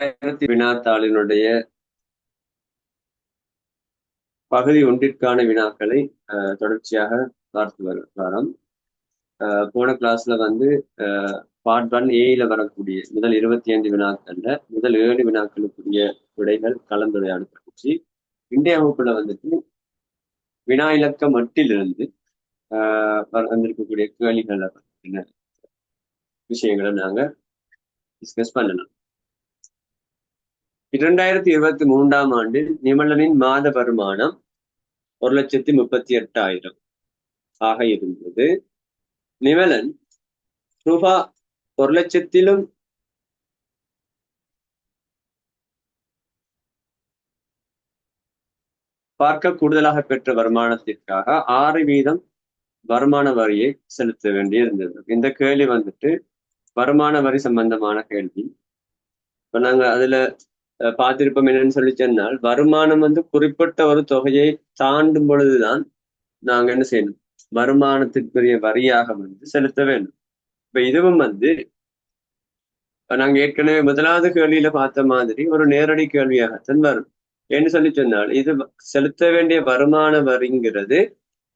வினாத்தாளினுடைய பகுதி ஒன்றிற்கான வினாக்களை தொடர்ச்சியாக பார்த்து வரோம். போன கிளாஸ்ல வந்து பார்ட் 1A வரக்கூடிய முதல் 25 வினாக்கள்ல முதல் 7 வினாக்களுக்குரிய விடைகள் கலந்துரையாடப்பட்டுச்சு. இன்றைய வகுப்புல வந்துட்டு வினா இலக்க மட்டிலிருந்து வந்திருக்கக்கூடிய கேள்விகளை பற்றின விஷயங்களை நாங்க டிஸ்கஸ் பண்ணலாம். 2023ஆம் ஆண்டில் நிமலனின் மாத வருமானம் 1,38,000 ஆக இருந்தது. நிமலன் ரூபாய் 1,00,000 பார்க்க கூடுதலாக பெற்ற வருமானத்திற்காக 6% வருமான வரியை செலுத்த வேண்டி இருந்தது. இந்த கேள்வி வந்துட்டு வருமான வரி சம்பந்தமான கேள்வி. இப்ப நாங்க அதுல பார்த்திருப்போம் என்னன்னு சொல்லி சொன்னால், வருமானம் வந்து குறிப்பிட்ட ஒரு தொகையை தாண்டும் பொழுதுதான் நாங்க என்ன செய்யணும், வருமானத்திற்குரிய வரியாக வந்து செலுத்த வேண்டும். இப்ப இதுவும் வந்து நாங்க ஏற்கனவே முதலாவது கேள்வியில பார்த்த மாதிரி ஒரு நேரடி கேள்வியாகத்தான் வரும். ஏன்னு சொல்லி சொன்னால், இது செலுத்த வேண்டிய வருமான வரிங்கிறது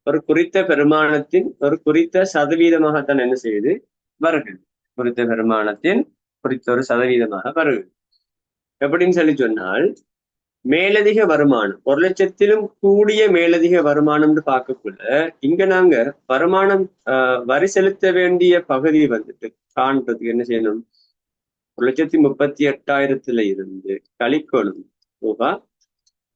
ஒரு குறித்த பெருமானத்தின் ஒரு குறித்த சதவீதமாகத்தான் என்ன செய்யுது வருகிறது. குறித்த பெருமானத்தின் குறித்த ஒரு சதவீதமாக வருகிறது. எப்படின்னு சொல்லி சொன்னால், மேலதிக வருமானம் 1,00,000 கூடிய மேலதிக வருமானம்னு பார்க்கக்குள்ள இங்க நாங்க வருமானம் வரி செலுத்த வேண்டிய பகுதி வந்துட்டு காண்றதுக்கு என்ன செய்யணும், 1,38,000 இருந்து கழிக்கணும் ரூபாய்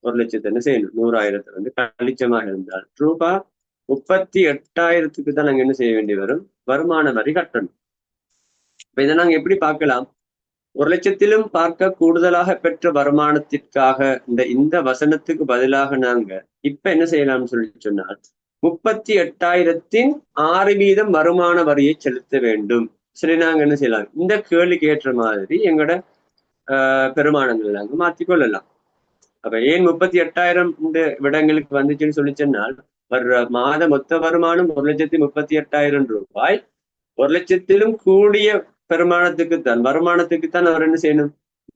1,00,000 என்ன செய்யணும், 100,000 வந்து கழிச்சமாக இருந்தால் ரூபாய் 38,000 தான் நாங்க என்ன செய்ய வேண்டி வரும், வருமான வரி கட்டணும். இப்ப இதை நாங்க எப்படி பார்க்கலாம், 1,00,000 பார்க்க கூடுதலாக பெற்ற வருமானத்திற்காக இந்த வசனத்துக்கு பதிலாக நாங்க இப்ப என்ன செய்யலாம்னு சொல்லி சொன்னால், 38,000 வருமான வரியை செலுத்த வேண்டும். சரி, நாங்க என்ன செய்யலாம், இந்த கேள்விக்கு ஏற்ற மாதிரி எங்களோட பெருமானங்கள் நாங்க மாற்றிக்கொள்ளலாம். அப்ப ஏன் 38,000 இந்த விடங்களுக்கு வந்துச்சுன்னு சொல்லி சொன்னால், வர்ற மாத மொத்த வருமானம் 1,38,000 ரூபாய். 1,00,000 கூடிய பெருமானத்துக்குத்தான் வருமானத்துக்குத்தான் அவர் என்ன செய்யணும்,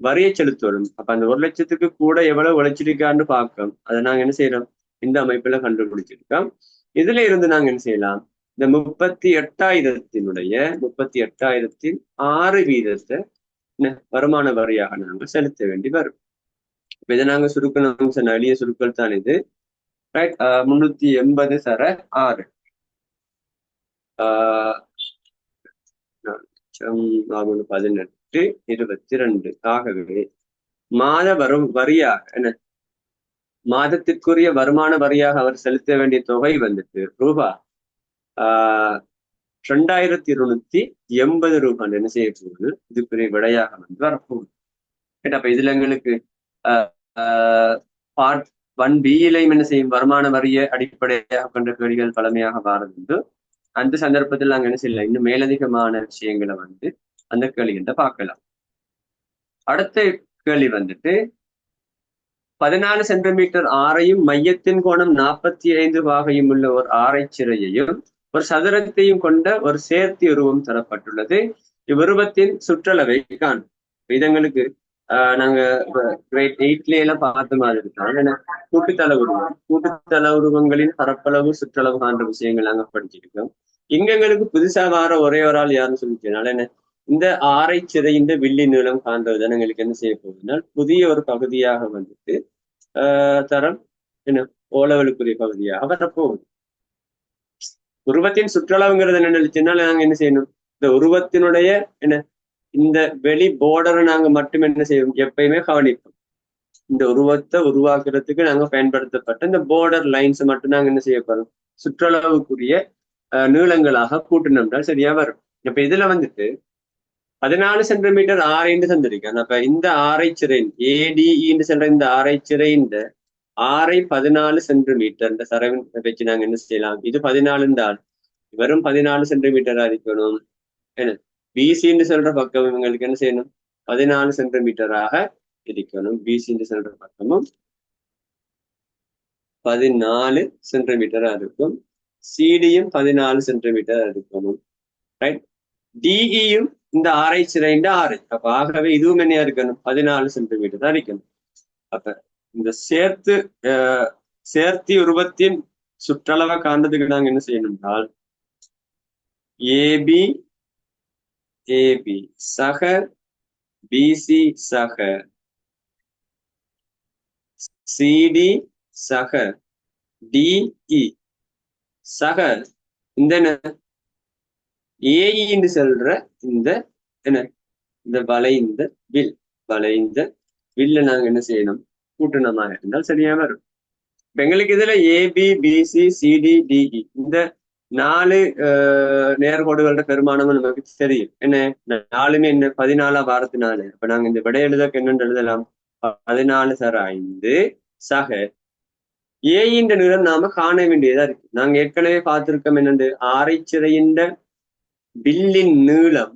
வரியை செலுத்தணும். அப்ப அந்த 1,00,000 கூட எவ்வளவு உழைச்சிருக்கான்னு பார்க்கணும். அதை நாங்க என்ன செய்யறோம், இந்த அமைப்புல கண்டுபிடிச்சிருக்கோம். இதுல இருந்து நாங்க என்ன செய்யலாம், இந்த 38,000 6% வருமான வரியாக நாங்க செலுத்த வேண்டி வரும். இப்ப இதை நாங்க சுருக்கணும் சொன்ன எளிய சுருக்கள் தான் இது. ரைட், 380/6 18,22. ஆகவே மாத வரியாக என்ன, மாதத்திற்குரிய வருமான வரியாக அவர் செலுத்த வேண்டிய தொகை வந்துட்டு ரூபாய் 2,280 ரூபாய் என்ன செய்ய போகுது, இதுக்குரிய விடையாக வந்து வரப்போகுது. அப்ப இதுல எங்களுக்கு பார்ட் 1B-லையும் என்ன செய்யும், வருமான வரியை அடிப்படையாக கொண்ட கேள்விகள் பழமையாக வாரது. அந்த சந்தர்ப்பத்தில் நாங்க என்ன செய்யலாம், இன்னும் மேலதிகமான விஷயங்களை வந்து அந்த கேள்விகிட்ட பார்க்கலாம். அடுத்த கேள்வி வந்துட்டு 14 சென்டிமீட்டர் ஆரையும் மையத்தின் கோணம் 45 பாகையும் உள்ள ஒரு ஆரை சிறையையும் ஒரு சதுரத்தையும் கொண்ட ஒரு சேர்த்தி உருவம் தரப்பட்டுள்ளது. இவ்வுருவத்தின் சுற்றளவை காணும். இதங்களுக்கு நாங்க கிரேட் 8ல எல்லாம் பார்த்த மாதிரி இருக்காங்க. கூட்டுத்தள உருவம், கூட்டுத்தள உருவங்களின் பரப்பளவு சுற்றளவு காண்ற விஷயங்கள் நாங்க படிச்சிருக்கோம். இங்க எங்களுக்கு புதுசா வார ஒரே ஒரு ஆள் யாருன்னு சொல்லிச்சனால என்ன, இந்த ஆரை சிறையின் வில்லி நீளம் காண்றதுதான் எங்களுக்கு என்ன செய்ய போகுதுனால் புதிய ஒரு பகுதியாக வந்துட்டு தரம் என்ன ஓலவலுக்குரிய பகுதியாக வரப்போகுது. உருவத்தின் சுற்றளவுங்கிறது என்ன நினைச்சுனால நாங்க என்ன செய்யணும், இந்த உருவத்தினுடைய என்ன இந்த வெளி போர்டரை நாங்க மட்டும் என்ன செய்வோம், எப்பயுமே கவனிப்போம். இந்த உருவத்தை உருவாக்குறதுக்கு நாங்க பயன்படுத்தப்பட்ட இந்த போர்டர் லைன்ஸ் மட்டும் நாங்க என்ன செய்ய போறோம், சுற்றளவுக்குரிய நீளங்களாக கூட்டினோம்னால் சரியா வரும். இப்ப இதுல வந்துட்டு 14 சென்டிமீட்டர் ஆரைன்னு தந்திருக்கேன். அப்ப இந்த ஆரை சிறையின் ADE சொல்ற இந்த ஆரை சிறையின் ஆரை 14 சென்டிமீட்டர் இந்த சரவின் வச்சு நாங்க என்ன செய்யலாம், இது 14 தான், வெறும் 14 சென்டிமீட்டரா இருக்கணும். என்ன BCன்னு சொல்ற பக்கம் இவங்களுக்கு என்ன செய்யணும், 14 சென்டிமீட்டராக இருக்கணும். BCன்னு சொல்ற பக்கமும் 14 சென்டிமீட்டரா இருக்கும். CDயும் 14 சென்டிமீட்டரா இருக்கணும். ரைட், DEயும் இந்த ஆரை சிறைண்ட ஆறு. அப்ப ஆகவே இதுவும் என்ன இருக்கணும் 14 சென்டிமீட்டர் தான் இருக்கணும். அப்ப இந்த சேர்த்தி உருவத்தின் சுற்றளவை காண்றதுக்கு நாங்க என்ன செய்யணும்னால் ஏபி ஏபி சக பிசி சக சிடி சக டிஇ சக இந்த ஏஇன்னு சொல்ற இந்த என்ன இந்த வளைந்த வில்ல நாங்க என்ன செய்யணும் கூட்டணமாக இருந்தால் சரியா வரும். இப்ப எங்களுக்கு இதுல ஏபி பிசி சிடி டிஇ இந்த 4 நேர்கோடுகளோட பெருமானமும் நமக்கு தெரியும். என்ன 4மே என்ன 14 வாரத்தினால. அப்ப நாங்க இந்த விடை எழுதக்கு என்னன்னு எழுதலாம் 14 சக ஏன்ற நிறம் நாம காண வேண்டியதா இருக்கு. நாங்க ஏற்கனவே பார்த்திருக்கோம் என்னண்டு ஆரைச்சிறையின் வில்லின் நீளம்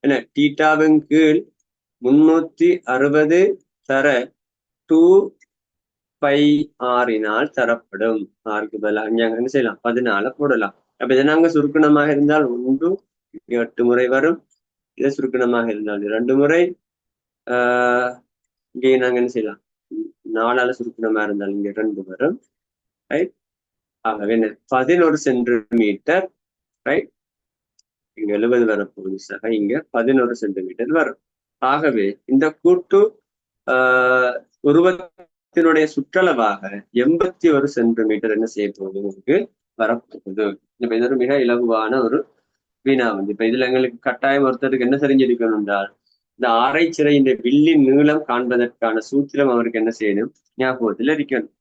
என்ன தீட்டாவின் கீழ் 360 தர 2πr தரப்படும். ஆறுக்கு பதிலாக என்ன செய்யலாம் 14 போடலாம். அப்ப இதை நாங்க சுருக்கணமாக இருந்தால் 1 8 முறை வரும். இதை சுருக்கணமாக இருந்தால் 2 முறை. இங்கே நாங்க என்ன செய்யலாம் 4ஆல சுருக்கணமா இருந்தால் இங்க 2 வரும். ரைட். ஆகவே 11 சென்டிமீட்டர். ரைட். இங்க 70 வரப்போகுது சக இங்க 11 சென்டிமீட்டர் வரும். ஆகவே இந்த கூட்டு உருவத்தினுடைய சுற்றளவாக 81 சென்டிமீட்டர் என்ன செய்ய போகுது உங்களுக்கு வரப்போகுது. இப்ப இது ஒரு மிக இலகுவான ஒரு வினா வந்து. இப்ப இதுல எங்களுக்கு கட்டாயம் ஒருத்தருக்கு என்ன தெரிஞ்சிருக்கணும் என்றால் இந்த ஆரைச்சிறை இந்த வில்லின் நீளம் காண்பதற்கான சூத்திரம் அவருக்கு என்ன செய்யணும் ஞாபகத்தில் இருக்கணும்.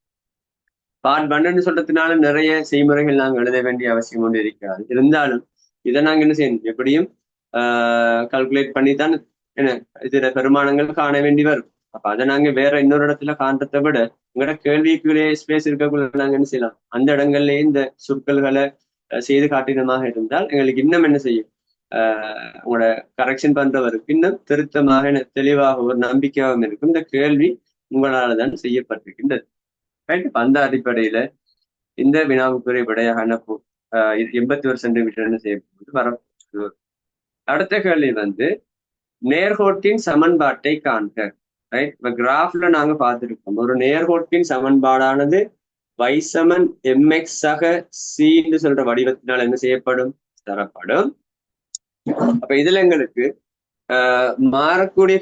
பார்ட் 1 சொல்றதுனால நிறைய செய்முறைகள் நாங்கள் எழுத வேண்டிய அவசியம் ஒன்று இருக்காது. இருந்தாலும் இதை நாங்க என்ன செய்யணும் எப்படியும் கால்குலேட் பண்ணித்தான் என்ன இதுல பெருமானங்கள் காண வேண்டி வரும். அப்ப அதை நாங்க வேற இன்னொரு இடத்துல காண்றதை விட உங்களோட கேள்விக்குள்ளே ஸ்பேஸ் இருக்கக்குள்ள நாங்க என்ன செய்யலாம் அந்த இடங்கள்லயே இந்த சொற்கள்களை செய்து காட்டினமாக இருந்தால் எங்களுக்கு இன்னும் என்ன செய்யும் உங்களோட கரெக்ஷன் பண்றவருக்கு இன்னும் திருத்தமாக தெளிவாக ஒரு நம்பிக்கையாகவும் இருக்கும். இந்த கேள்வி உங்களால்தான் செய்யப்பட்டிருக்கின்றது. அந்த அடிப்படையில இந்த வினாவுக்குரிய விடையாக 81 சென்டிமீட்டர் என்ன செய்யப்படுவது வரப்போகுது. அடுத்த கேள்வி வந்து நேர்கோட்டின் சமன்பாட்டை காண்க. ரைட். இப்ப கிராஃப்ல நாங்க பார்த்திருக்கோம் ஒரு நேர்கோட்டின் சமன்பாடானது y சமன் mx சக c சொல்ற வடிவத்தினால் என்ன செய்யப்படும் தரப்படும். அப்ப இதுல எங்களுக்கு மாறக்கூடிய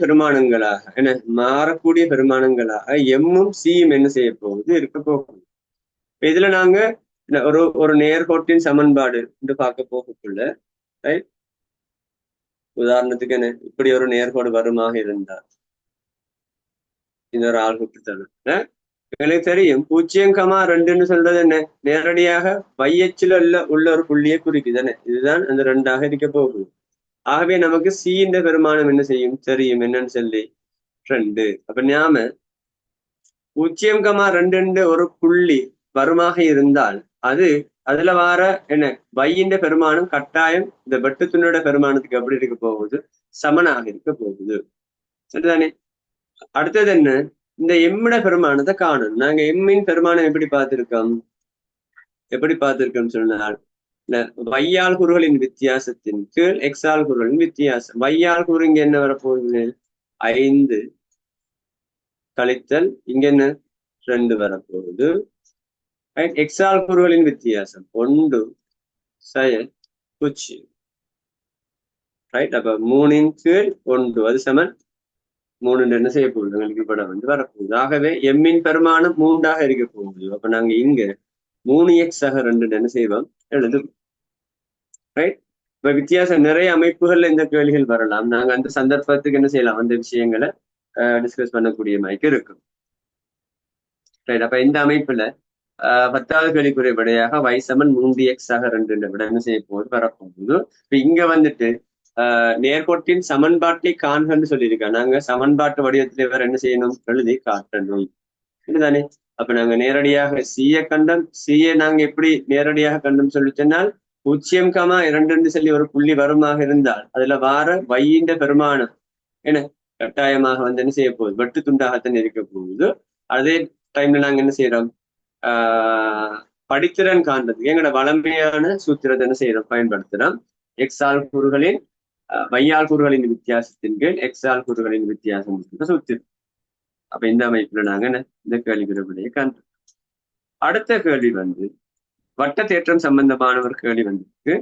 பெருமானங்களாக எம்மும் சியும் என்ன செய்ய போகுது இருக்க போகுது. இதுல நாங்க ஒரு நேர்கோட்டின் சமன்பாடு என்று பார்க்க போகக்குள்ள ரைட். உதாரணத்துக்கு என்ன இப்படி ஒரு நேர்கோடு வருமாக இருந்தால் இந்த ஒரு ஆள்கூட்டு தரும் எங்களுக்கு தெரியும் 0,2 சொல்றது என்ன நேரடியாக வையச்சில உள்ள ஒரு புள்ளியை குறிக்குதானே. இதுதான் அந்த 2ஆக இருக்க போகுது. ஆகவே நமக்கு சி இந்த பெருமானம் என்ன செய்யும் தெரியும் என்னன்னு சொல்லி 2. அப்ப நாம 0,2 ஒரு புள்ளி வருமாக இருந்தால் அதுல வார என்ன வையின் பெருமானம் கட்டாயம் இந்த வெட்டுத்துணோட பெருமானத்துக்கு எப்படி இருக்க போகுது சமனாக இருக்க போகுது. சரிதானே. அடுத்தது என்ன இந்த எம்மிட பெருமானத்தை காணும். நாங்க எம்மின் பெருமானம் எப்படி பார்த்திருக்கோம் சொன்னால் வையால் கூறுகளின் வித்தியாசத்தின் கீழ் எக்ஸால் கூறுகளின் வித்தியாசம். வையால் கூறு இங்க என்ன வரப்போகுது 5 கழித்தல் இங்க என்ன 2 வரப்போகுது. எக்ஸால் கூறுகளின் வித்தியாசம் 1 செயல் 0. ரைட். அப்ப 3 கீழ் 1 அது சமன் 3 என்ன செய்ய போகுது எங்களுக்கு படம் வந்து வரப்போகுது. ஆகவே எம்மின் பெருமானம் 3ஆக இருக்க போகுது. அப்ப நாங்க இங்க 3x ஆக 2 என்ன செய்வோம் எழுதும். ரைட். இப்ப வித்தியாசம் நிறைய அமைப்புகள்ல இந்த கேள்விகள் வரலாம். நாங்க அந்த சந்தர்ப்பத்துக்கு என்ன செய்யலாம் அந்த விஷயங்களை டிஸ்கஸ் பண்ணக்கூடிய மாதிரி இருக்கும். ரைட். அப்ப இந்த அமைப்புல 10வது கேள்விக்குரிய விடையாக y சமன் 3x ஆக 2 விட என்ன செய்ய போகுது வரப்போகுது. இப்ப இங்க வந்துட்டு நேர்கோட்டின் சமன்பாட்டை காண்கன்னு சொல்லியிருக்காங்க. நாங்க சமன்பாட்டு வடிவத்திலே வேற என்ன செய்யணும் எழுதி காட்டணும். இதுதானே. அப்ப நாங்க நேரடியாக சியை கண்டம் சியை நாங்க எப்படி நேரடியாக கண்டம் சொல்லி சொன்னால் 0,2 சொல்லி ஒரு புள்ளி வருமாக இருந்தால் அதுல வார வையின் பெருமானம் என்ன கட்டாயமாக வந்து என்ன செய்ய போகுது வெட்டு துண்டாகத்தான் இருக்க போகுது. அதே டைம்ல நாங்க என்ன செய்யறோம் படித்திறன் காண்றதுக்கு எங்களோட வளமையான சூத்திரத்தை என்ன செய்யறோம் பயன்படுத்துறோம். எக்ஸால் கூறுகளின் வையால் கூறுகளின் வித்தியாசத்தின் கீழ் எக்ஸால் கூறுகளின் வித்தியாசம் சூத்திரம். அப்ப இந்த அமைப்புல நாங்க இந்த கேள்வி விடையை காண்போம். அடுத்த கேள்வி வந்து வட்ட தேற்றம் சம்பந்தமான ஒரு கேள்வி வந்திருக்கு.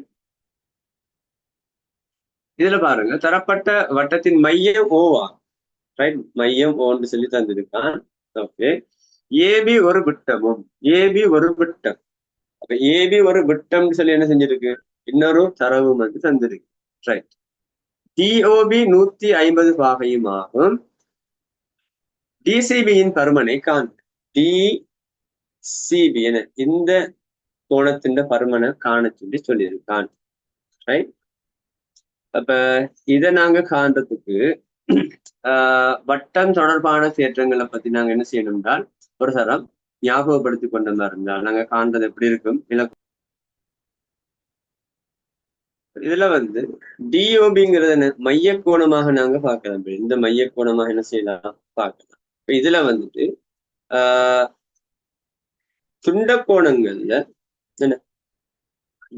இதுல பாருங்க, தரப்பட்ட வட்டத்தின் மையம் ஓவா, ரைட், மையம் ஓன்னு சொல்லி தந்திருக்கான். ஓகே, ஏபி ஒரு விட்டமும், ஏபி ஒரு விட்டம். அப்ப ஏபி ஒரு விட்டம்னு சொல்லி என்ன செஞ்சிருக்கு, இன்னொரு தரவு வந்து தந்திருக்கு. ரைட், டிஓபி 150 பாகையும் ஆகும். டிசிபியின் பருமனை காண்க. டிசிபி என இந்த கோணத்தின் பருமனை காண சொல்லி சொல்லியிருக்கான். ரைட், அப்ப இதை நாங்க காண்றதுக்கு வட்டம் தொடர்பான தேற்றங்களை பத்தி நாங்க என்ன செய்யணும்னால் ஒரு தரம் ஞாபகப்படுத்தி கொண்டதா இருந்தால் நாங்க காண்றது எப்படி இருக்கும். இதுல வந்து டிஓபிங்கிறது மைய கோணமாக நாங்க பார்க்கலாம். இந்த மைய கோணமாக என்ன செய்யலாம் பார்க்கலாம். இதுல வந்துட்டு துண்ட கோணங்கள்ல என்ன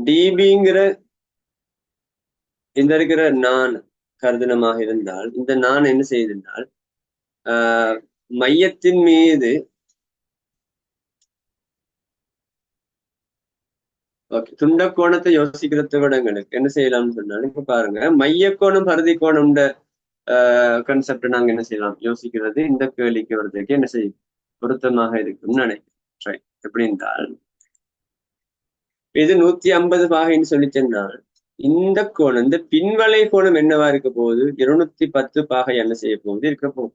டிபிங்கிற இந்த இருக்கிற நான் கருதினமாக இருந்தால், இந்த நான் என்ன செய்திருந்தால் மையத்தின் மீது துண்ட கோணத்தை யோசிக்கிறத விட எங்களுக்கு என்ன செய்யலாம்னு சொன்னாலும், இப்ப பாருங்க, மைய கோணம் பருதி கோணம்ன்ற கான்செப்ட் நாங்க என்ன செய்யலாம் யோசிக்கிறது இந்த கேள்விக்கு வர்றதுக்கு என்ன செய்யும் பொருத்தமாக இருக்கும்னு நினைக்கிறேன். எப்படி என்றால், இது 150 பாகைன்னு சொல்லி சொன்னால், இந்த கோணம், இந்த பின்வளை கோணம் என்னவா இருக்க போகுது, 210 பாகை என்ன செய்ய போகுது இருக்க போகுது.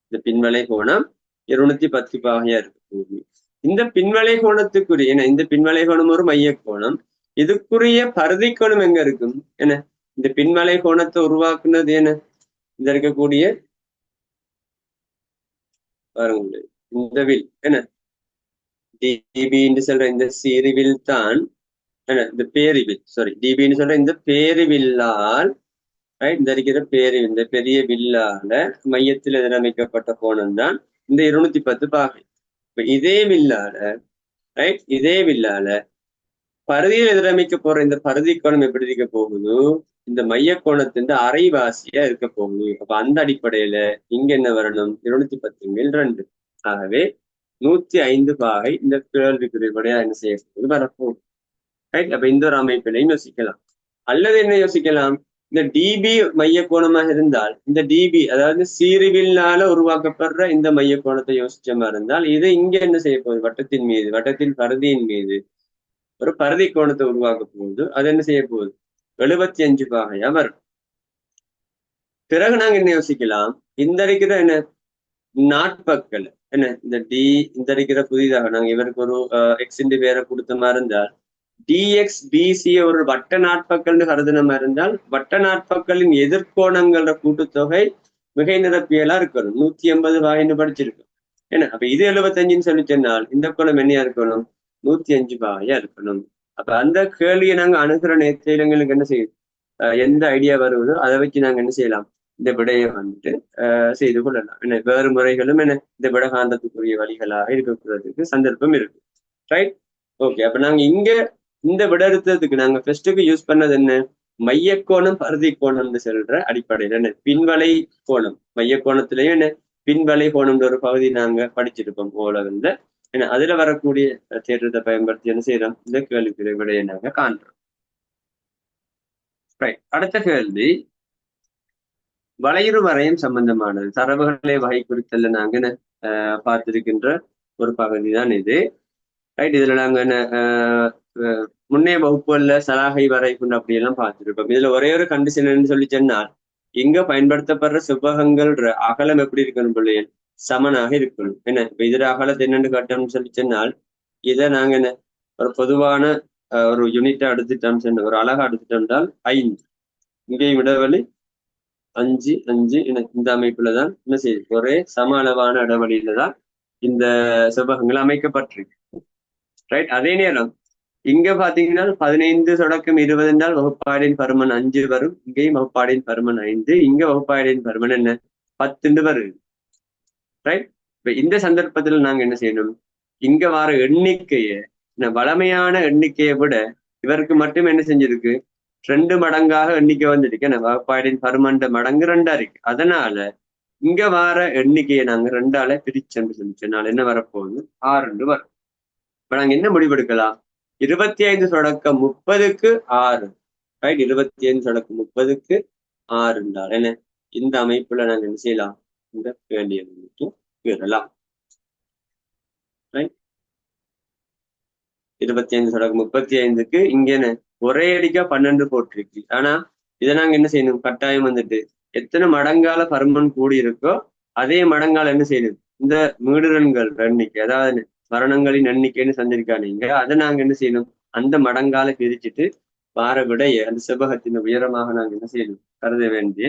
இந்த பின்வளை கோணம் 210 பாகையா இருக்க போகுது. இந்த பின்வளை கோணத்துக்குரிய இந்த பின்வளை கோணம் ஒரு மைய கோணம், இதுக்குரிய பருதி கோணம் எங்க இருக்கும் என்ன, இந்த பின்வளை கோணத்தை உருவாக்குனது என்ன, இந்த இருக்கக்கூடிய பாருங்க இந்த வில் என்ன டிபின்னு சொல்ற இந்த சீரிவில் தான் இந்த பேரிவில், சாரி டிபின்னு சொல்ற இந்த பேரிவில்லால் இந்த இருக்கிற பேரிவில், இந்த பெரிய வில்லால மையத்தில் எதிரமைக்கப்பட்ட கோணம் தான் இந்த 210 பாகை. இப்ப இதே வில்லால இதே வில்லால பருதியில் எதிரமைக்க போற இந்த பருதி கோணம் எப்படி இருக்க போகுது, இந்த மைய கோணத்தின் அரைவாசியா இருக்க போகுது. அப்ப அந்த அடிப்படையில இங்க என்ன வரணும், 210/2. ஆகவே 105 பாகை இந்த கேள்விக்குரிய விடையா என்ன செய்ய போகுது வரப்போகுது. ரைட், அப்ப இந்த ஒரு அமைப்பிலையும் யோசிக்கலாம். அல்லது என்ன யோசிக்கலாம், இந்த டிபி மைய கோணமாக இருந்தால், இந்த டிபி அதாவது சீரிவில்லால உருவாக்கப்படுற இந்த மைய கோணத்தை யோசிச்ச மாதிரி இருந்தால், இது இங்க என்ன செய்ய போகுது, வட்டத்தின் மீது, வட்டத்தின் பருதியின் மீது ஒரு பருதி கோணத்தை உருவாக்க போகுது. அது என்ன செய்ய போகுது, 75 பாகையா வரும். பிறகு நாங்க என்ன யோசிக்கலாம், இந்த இருக்கிற என்ன நாட்பக்கல் என்ன இந்த டி, இந்த இருக்கிற புதிதாக நாங்க இவருக்கு ஒரு எக்ஸின் பேரை கொடுத்த மாதிரி இருந்தால், டிஎக்ஸ் பிசி ஒரு வட்ட நாட்பக்கல்னு கருதுன மாதிரி இருந்தால், வட்ட நாட்பக்கலின் எதிர்கோணங்களோட கூட்டுத்தொகை மிகை நிரப்பியலா இருக்கணும். 180 பாகைன்னு படிச்சிருக்கோம் என்ன. அப்ப இது 75ன்னு சொல்லி சொன்னால், இந்த கோணம் என்னையா இருக்கணும், 105 பாகையா இருக்கணும். அப்ப அந்த கேள்வியை நாங்க அணுகிற நேரங்களுக்கு என்ன செய்யும், எந்த ஐடியா வருவதோ அதை வச்சு நாங்க என்ன செய்யலாம், இந்த விடையை வந்துட்டு செய்து கொள்ளலாம். என்ன வேறு முறைகளும் என்ன இந்த விட காந்தத்துக்குரிய வழிகளாக இருக்கக்கூடாதுக்கு சந்தர்ப்பம் இருக்கு. Right, okay. அப்ப நாங்க இங்க இந்த விட எடுத்ததுக்கு நாங்க ஃபர்ஸ்ட்டுக்கு யூஸ் பண்ணது என்ன, மைய கோணம் பருதி கோணம்னு சொல்ற அடிப்படையில என்ன பின்வளை கோணம், மைய கோணத்திலயும் என்ன பின்வளை கோணம்ன்ற ஒரு பகுதி நாங்க படிச்சிருப்போம் ஓலகத்துல என்ன. அதுல வரக்கூடிய தேற்றத்தை பயன்படுத்தி என்ன செய்யறோம், இந்த கேள்விக்குரிய விடையை நாங்க காண்றோம். ரைட், அடுத்த கேள்வி வளையுறு வரையம் சம்பந்தமானது. தரவுகளை வகை குறித்தல்ல நாங்க பார்த்திருக்கின்ற ஒரு பகுதி தான் இது. ரைட், இதுல நாங்க முன்னைய வகுப்புகள்ல சலாகை வரைக்கும் அப்படி எல்லாம் பார்த்திருப்போம். இதுல ஒரே ஒரு கண்டிஷன் சொல்லி சொன்னால், இங்க பயன்படுத்தப்படுற செவ்வகங்கள் அகலம் எப்படி இருக்கணும் பிள்ளைகள், சமனாக இருக்கணும் என்ன. இப்ப இதுல அகலத்தை என்னென்னு காட்டணும்னு சொல்லி சொன்னால், இதை நாங்க என்ன ஒரு பொதுவான ஒரு யூனிட்டா எடுத்துட்டோம் சொன்ன, ஒரு அழகா எடுத்துட்டோம்னால் 5, இங்கேயும் இடைவெளி 5 5 இந்த அமைப்புலதான் என்ன செய்யுது, ஒரே சம அளவான இடைவெளியில தான் இந்த செவ்வகங்கள் அமைக்கப்பட்டிருக்கு. ரைட், அதே நேரம் இங்க பாத்தீங்கன்னா 15 தொடக்கம் 20 என்றால் வகுப்பாடின் பருமன் 5 வரும். இங்கேயும் வகுப்பாடின் பருமன் 5, இங்க வகுப்பாடின் பருமன் என்ன 10 வருது. ரைட், இப்ப இந்த சந்தர்ப்பத்துல நாங்க என்ன செய்யணும், இங்க வர எண்ணிக்கையை வளமையான எண்ணிக்கையை விட இவருக்கு மட்டும் என்ன செஞ்சிருக்கு, 2 மடங்காக எண்ணிக்கை வந்துருக்கு. வகுப்பாடின் பருமண்ட மடங்கு 2 இருக்கு. அதனால இங்க வார எண்ணிக்கையை நாங்க 2ஆல பிரிச்சோம்னு சொல்லிச்சோம். என்ன வரப்போகுது 6 வரும். இப்ப நாங்க என்ன முடிவெடுக்கலாம்? 25 தொடக்கம் 30க்கு 6. ரைட், 25 தொடக்கம் 30க்கு 6 என்றால் என்ன? இந்த அமைப்புல நாங்க என்ன செய்யலாம்? இந்த கேள்வியை பெறலாம். 25 தொடக்கம் 35க்கு இங்க என்ன ஒரே அடிக்கா 12 போட்டிருக்கு. ஆனா இதை நாங்க என்ன செய்யணும்? கட்டாயம் வந்துட்டு எத்தனை மடங்கால பருமன் கூடி இருக்கோ அதே மடங்கால என்ன செய்யணும்? இந்த மீடுரன்கள் எண்ணிக்கை, அதாவது மரணங்களின் எண்ணிக்கைன்னு சந்திருக்கானீங்க, அதை நாங்க என்ன செய்யணும்? அந்த மடங்கால பிரிச்சுட்டு வார விடைய அந்த செவ்வகத்தின் உயரமாக நாங்க என்ன செய்யணும்? கருத வேண்டிய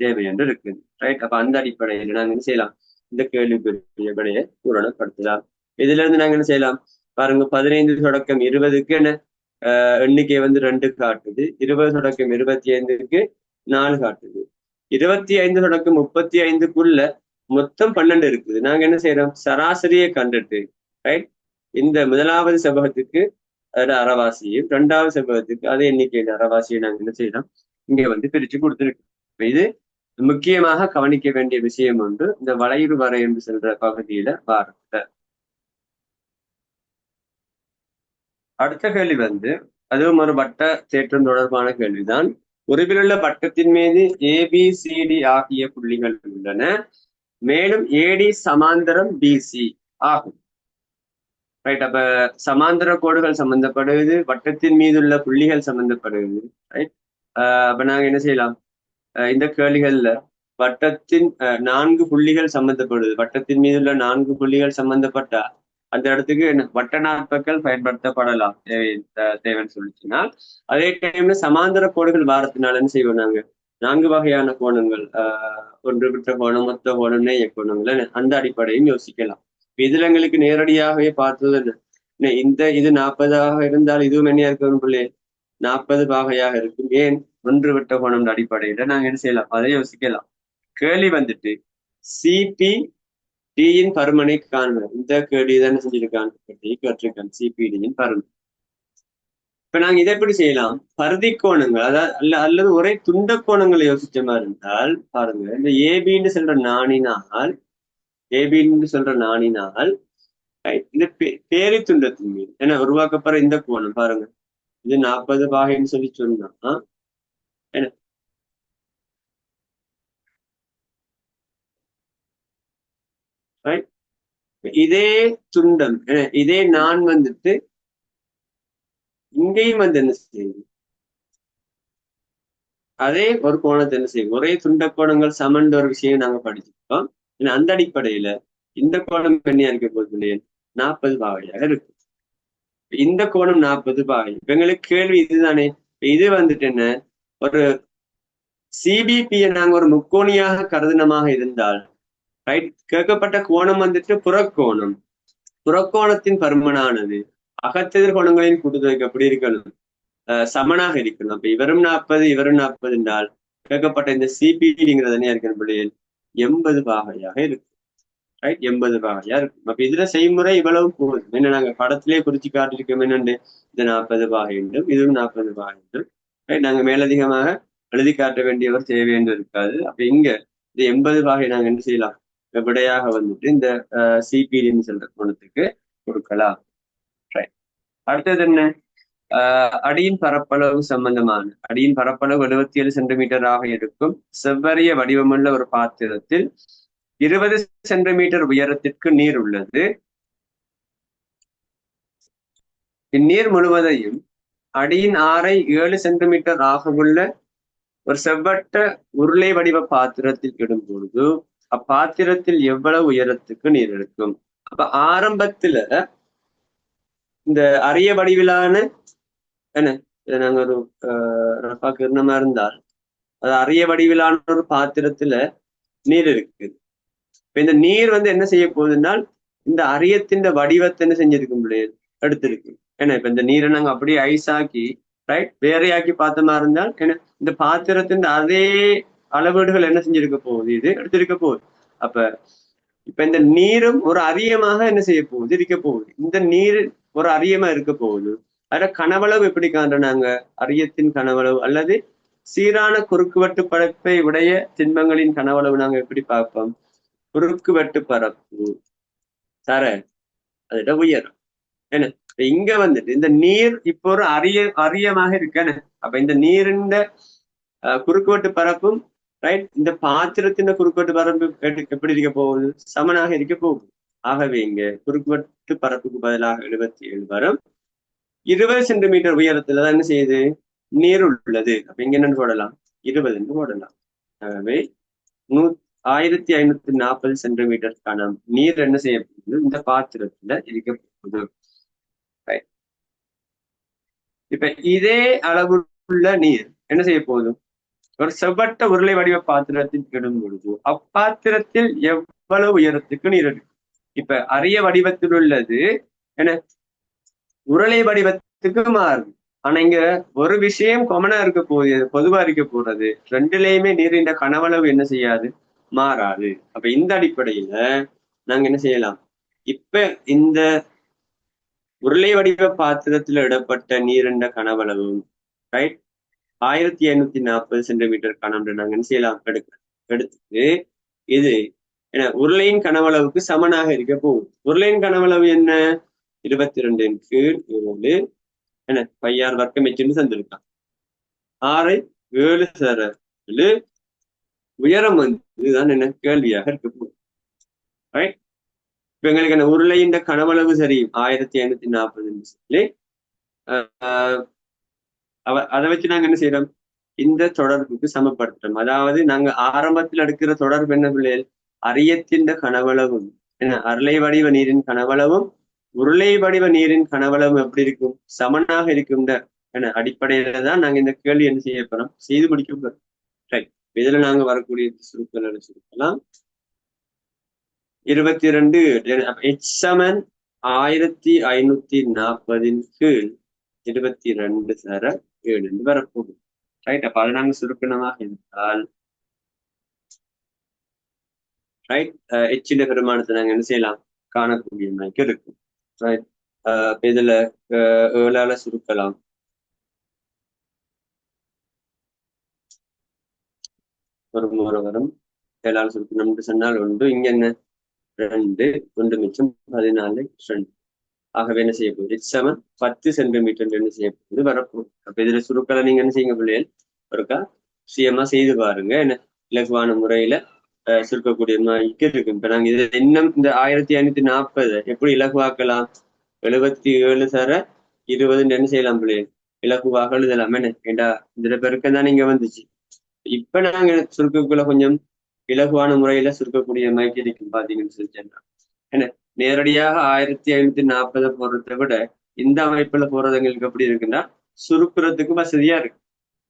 தேவை என்று இருக்குது. ரைட், அப்ப அந்த அடிப்படையில் நாங்க என்ன செய்யலாம்? இந்த கேள்விக்குரிய விடையை பூரணப்படுத்தலாம். இதுல இருந்து நாங்க என்ன செய்யலாம்? பாருங்க, 15 தொடக்கம் 20க்கு என்ன எண்ணிக்கை வந்து 2 காட்டுது. 20 தொடக்கம் 25க்கு 4 காட்டுது. 25 தொடக்கம் 35க்குள்ள மொத்தம் 12 இருக்குது. நாங்க என்ன செய்யறோம்? சராசரியை கண்டுட்டு ரைட், இந்த முதலாவது செவ்வகத்துக்கு அரைவாசியும், 2வது செவ்வகத்துக்கு அதே எண்ணிக்கையின் அரைவாசியை நாங்க என்ன செய்யறோம்? இங்க வந்து பிரிச்சு கொடுத்துருக்கு. இது முக்கியமாக கவனிக்க வேண்டிய விஷயம் ஒன்று இந்த வளையுறு வரை என்று சொல்ற பகுதியில வாரத்துல. அடுத்த கேள்வி வந்து அதுவும் ஒரு வட்ட தேற்றம் தொடர்பான கேள்விதான். உருவிலுள்ள வட்டத்தின் மீது ஏபிசிடி ஆகிய புள்ளிகள் உள்ளன. மேலும் ஏடி சமாந்தரம் பிசி ஆகும். ரைட், அப்ப சமாந்தர கோடுகள் சம்பந்தப்படுவது, வட்டத்தின் மீது உள்ள புள்ளிகள் சம்பந்தப்படுவது. ரைட், அப்ப நாங்க என்ன செய்யலாம்? இந்த கேள்விகள்ல வட்டத்தின் 4 புள்ளிகள் சம்பந்தப்படுது. வட்டத்தின் மீது உள்ள 4 புள்ளிகள் சம்பந்தப்பட்டா அந்த இடத்துக்கு வட்ட நாட்கள் பயன்படுத்தப்படலாம் தேவைன்னு சொல்லிச்சுன்னா. அதே டைம்ல சமாந்தர கோடுகள் வாரத்தினால என்ன செய்வோம்? நாங்க 4 வகையான கோணங்கள், ஒன்று விட்ட கோணம், மொத்த கோணம், நேய கோணங்கள், அந்த அடிப்படையும் யோசிக்கலாம். இதுல எங்களுக்கு நேரடியாகவே பார்த்தது என்ன, இது 40ஆக இருந்தால் இதுவும் என்ன இருக்கணும் பிள்ளை? 40 பாகையாக இருக்கும். ஏன்? ஒன்று விட்ட கோணம் அடிப்படையில நாங்க என்ன செய்யலாம்? அதை யோசிக்கலாம். கேள்வி வந்துட்டு சிபி டியின் பருமனை காண்பது. இந்த கேள்வி தானே செஞ்சிருக்கான், கேட்டிருக்கான் சிபிடியின் பருமன். இப்ப நாங்க இதை எப்படி செய்யலாம்? பருதி கோணங்கள், அதாவது அல்லது ஒரே துண்ட கோணங்களை யோசிச்ச மாதிரி இருந்தால் பாருங்க, இந்த ஏபின்னு சொல்ற நாணினால் இந்த பேரி துண்டத்தின் மீது ஏன்னா உருவாக்கப்படுற இந்த கோணம் பாருங்க, இது 40 பாகைன்னு சொல்லி சொன்னா என்ன, இதே துண்டம் இதே நான் வந்துட்டு இங்கேயும் வந்து என்ன செய்யுது? அதே ஒரு கோணத்தை என்ன செய்யும்? ஒரே துண்ட கோணங்கள் சமன்ற ஒரு விஷயம் நாங்க படிச்சிருக்கோம். அந்த அடிப்படையில இந்த கோணம் என்ன இருக்க போது? 40 பாகையாக இருக்கு. இந்த கோணம் 40 பாகை. எங்களுக்கு கேள்வி இதுதானே. இது வந்துட்டு என்ன, ஒரு சிபிபியை நாங்க ஒரு முக்கோணியாக கருதினமாக இருந்தால் ரைட், கேட்கப்பட்ட கோணம் வந்துட்டு புறக்கோணத்தின் பருமனானது அகத்தெதிர் கோணங்களின் கூட்டுத்தொகைக்கு எப்படி இருக்கணும்? சமனாக இருக்கணும். அப்ப இவரும் 40 இவரும் 40 என்றால் கேட்கப்பட்ட இந்த சிபிடிங்கிறது என்ன இருக்கணும் பிள்ளைகள்? 80 பாகையாக இருக்கும். ரைட், 80 பாகையா இருக்கும். அப்ப இதுல செய்முறை இவ்வளவு போகுது. என்ன நாங்க படத்திலே குறிச்சு காட்டிருக்கோம் என்னண்டு, இது 40 பாகை என்றும் இதுவும் 40 பாகை என்றும். ரைட், நாங்க மேலதிகமாக எழுதி காட்ட வேண்டியவர் தேவை என்று இருக்காது. அப்ப இங்க இந்த 80 பாகை நாங்க என்ன செய்யலாம்? விடையாக வந்துட்டு இந்த சிபிடின்னு சொல்ற கோணத்துக்கு கொடுக்கலாம். ரைட், அடுத்தது என்ன? அடியின் பரப்பளவு சம்பந்தமான அடியின் பரப்பளவு 77 சென்டிமீட்டராக இருக்கும். செவ்வரிய வடிவமுள்ள ஒரு பாத்திரத்தில் 20 சென்டிமீட்டர் உயரத்திற்கு நீர் உள்ளது. இந்நீர் முழுவதையும் அடியின் ஆரை 7 சென்டிமீட்டர் ஆகவுள்ள ஒரு செவ்வட்ட உருளை வடிவ பாத்திரத்தில் இடும் பொழுது அப்பாத்திரத்தில் எவ்வளவு உயரத்துக்கு நீர் இருக்கும்? அப்ப ஆரம்பத்துல இந்த அரிய வடிவிலான என்ன, நாங்க ஒரு ரஃபா கிரணமா இருந்தால் அது அரிய வடிவிலான ஒரு பாத்திரத்துல நீர் இருக்குது. இப்ப இந்த நீர் வந்து என்ன செய்ய போகுதுன்னால் இந்த அரியத்தின் வடிவத்தை என்ன செஞ்சிருக்க முடியாது, எடுத்திருக்கு. ஏன்னா இப்ப இந்த நீரை நாங்க அப்படியே ஐஸ் ஆக்கி ரைட் வேறையாக்கி பார்த்த மாதிரி இருந்தால் என்ன, இந்த பாத்திரத்தின் அதே அளவீடுகள் என்ன செஞ்சிருக்க போகுது, இது எடுத்திருக்க போகுது. அப்ப இப்ப இந்த நீரும் ஒரு அரியமாக என்ன செய்ய போகுது, இருக்க போகுது. இந்த நீர் ஒரு அரியமா இருக்க போகுது. அத கனவளவு எப்படி காண்றாங்க? அரியத்தின் கனவளவு அல்லது சீரான குறுக்குவெட்டு பரப்பை உடைய திண்மங்களின் கனவளவு நாங்க எப்படி பார்ப்போம்? குறுக்குவெட்டு பரப்பு தர அதோட உயரம் என்ன. இங்க வந்துட்டு இந்த நீர் இப்போ ஒரு அரியமாக இருக்கேன்னு. அப்ப இந்த நீரின் குறுக்குவெட்டு பரப்பும் ரைட் இந்த பாத்திரத்தின் குறுக்குவெட்டு பரப்பு எப்படி இருக்க போகுது? சமனாக இருக்க போகுது. ஆகவே இங்க குறுக்குவெட்டு பரப்புக்கு பதிலாக 77 வரும். 20 சென்டிமீட்டர் உயரத்துல தான் என்ன செய்யுது? நீர் உள்ளது. அப்ப இங்க என்னன்னு போடலாம்? 20 என்று போடலாம். ஆகவே 1540 சென்டிமீட்டர் கனம் நீர் என்ன செய்ய போகுது? இந்த பாத்திரத்துல இருக்க போகுது. இப்ப இதே அளவுள்ள நீர் என்ன செய்ய போகுது? ஒரு செவ்வட்ட உருளை வடிவ பாத்திரத்தில் இடும் பொழுது அப்பாத்திரத்தில் எவ்வளவு உயரத்துக்கு நீர் இருக்கு? இப்ப அரிய வடிவத்தில் உள்ளது என்ன உருளை வடிவத்துக்கு மாறுது. ஆனா இங்க ஒரு விஷயம் காமனா இருக்க போகுது, பொதுவா இருக்க போறது, ரெண்டுலயுமே நீரின் கனவளவு என்ன செய்யாது? மாறாது. அப்ப இந்த அடிப்படையில நாங்க என்ன செய்யலாம்? இப்ப இந்த உருளை வடிவ பாத்திரத்துல இடப்பட்ட நீரின் கனவளவும் ரைட் 1540 சென்டிமீட்டர் கனம் நாங்க என்ன செய்யலாம்? எடுத்துட்டு இது என்ன உருளையின் கனவளவுக்கு சமனாக இருக்க போகுது. உருளையின் கனவளவு என்ன? 22/7 என்ன பையார் வர்க்கம் வச்சுன்னு தந்திருக்கான். 6 7 உயரம் வந்து இதுதான் என்ன கேள்வியாக இருக்க போகுது. ரைட். இப்ப எங்களுக்கு என்ன உருளையின் கனவளவு சரி 1540 சொல்லி அதை வச்சு நாங்க என்ன செய்யறோம்? இந்த தொடர்புக்கு சமப்படுத்துறோம். அதாவது நாங்க ஆரம்பத்தில் எடுக்கிற தொடர்பு என்ன பிள்ளைகள்? அரியத்தின் கனவளவும் என்ன அருளை வடிவ நீரின் கனவளவும் உருளை வடிவ நீரின் கனவளவும் எப்படி இருக்கும்? சமனாக இருக்கும் என்ன அடிப்படையில தான் நாங்க இந்த கேள்வி என்ன செய்ய போறோம்? செய்து முடிக்க போறோம். ரைட். இதுல நாங்க வரக்கூடிய சுருக்கள் சுருக்கலாம். 22 H சமன் 1540 கீழ் 22 சர 7 வரப்போகுது. ரைட். அப்ப அதை நாங்க சுருக்கணமாக இருந்தால் ரைட் எச்சில பெருமானத்தை நாங்க என்ன செய்யலாம்? காணக்கூடிய மாதிரி இருக்கும். ரைட். இதுல 7ஆல சுருக்கலாம். ஒரு முறை வரும் 7ஆல சுருக்கணும்னு சொன்னால் 1 இங்க என்ன 2 1 மிச்சம் 14 2. ஆகவே என்ன செய்ய போகுது? H சமன் 10 சென்டிமீட்டர் என்ன செய்ய போகுது? வரப்போகுது. அப்ப இதுல சுருக்களை நீங்க என்ன செய்யுங்க பிள்ளைகள்? ஒருக்கா சுயமா செய்து பாருங்க. என்ன இலகுவான முறையில சுருக்கக்கூடிய மாதிரி இருக்கு. இப்ப நாங்க இது இன்னும் இந்த 1540 எப்படி இலகுவாக்கலாம்? 77 சர 20 என்ன செய்யலாம் பிள்ளைகள்? இலகுவாக எழுதலாம். என்ன ஏண்டா இதுல பெருக்கம் தான் இங்க வந்துச்சு. இப்ப நாங்க சுருக்கக்குள்ள கொஞ்சம் இலகுவான முறையில சுருக்கக்கூடிய மாதிரி இருக்கும் பாத்தீங்கன்னு சொல்லி என்ன நேரடியாக 1540 போடுறதை விட இந்த அமைப்புல போறது எங்களுக்கு எப்படி இருக்குன்னா சுருக்குறதுக்கு வசதியா இருக்கு.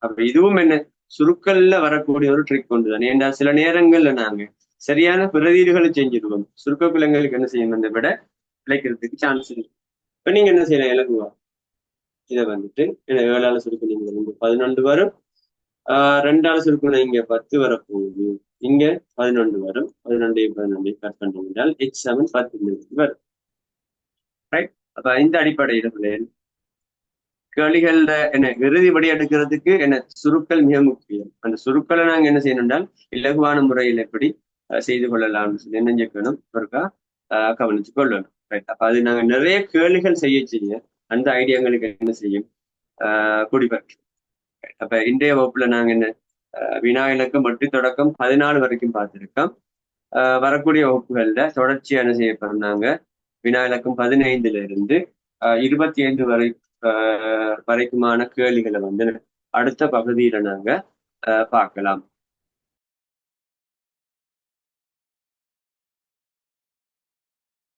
அப்ப இதுவும் என்ன சுருக்கல்ல வரக்கூடிய ஒரு ட்ரிக் கொண்டுதான். ஏண்டா சில நேரங்கள்ல நாங்க சரியான பிரதிகளை செஞ்சிருவோம். சுருக்க பிள்ளைங்களுக்கு என்ன செய்யணும்? இந்த விட கிடைக்கிறதுக்கு சான்ஸ் இருக்கு. இப்ப நீங்க என்ன செய்யலாம்? இலகுவா இதை வந்துட்டு 7ஆல சுருக்க நீங்க 11 வரும். 2ஆல சுருக்கணும் இங்க 10 வரப்போகுது. இங்க 11 வரும். 11 கட் பண்ணால் H சமன் 10 வரும். ரைட். அப்ப இந்த அடிப்படையில பிள்ளைகள் கேள்விகள்ல என்ன இறுதி வழி எடுக்கிறதுக்கு என்ன சுருக்கல் மிக முக்கியம். அந்த சுருக்களை நாங்க என்ன செய்யணும் என்றால் இலகுவான முறையில் எப்படி செய்து கொள்ளலாம்னு சொல்லி என்ன செய்யணும்? ஒருக்கா கவனிச்சு கொள்ளணும். ரைட். அப்ப அது நாங்க நிறைய கேள்விகள் செய்ய அந்த ஐடியாங்களுக்கு என்ன செய்யும்? குடிபெற்று. அப்ப இன்றைய வகுப்புல நாங்க என்ன வினா இலக்கம் மட்டு தொடக்கம் 14 வரைக்கும் பார்த்திருக்கோம். வரக்கூடிய வகுப்புகள்ல தொடர்ச்சியா என்ன செய்ய போறாங்க? வினா இலக்கம் 15 இருந்து 25 வரைக்குமான கேள்விகளை வந்து அடுத்த பகுதியில நாங்க பார்க்கலாம்.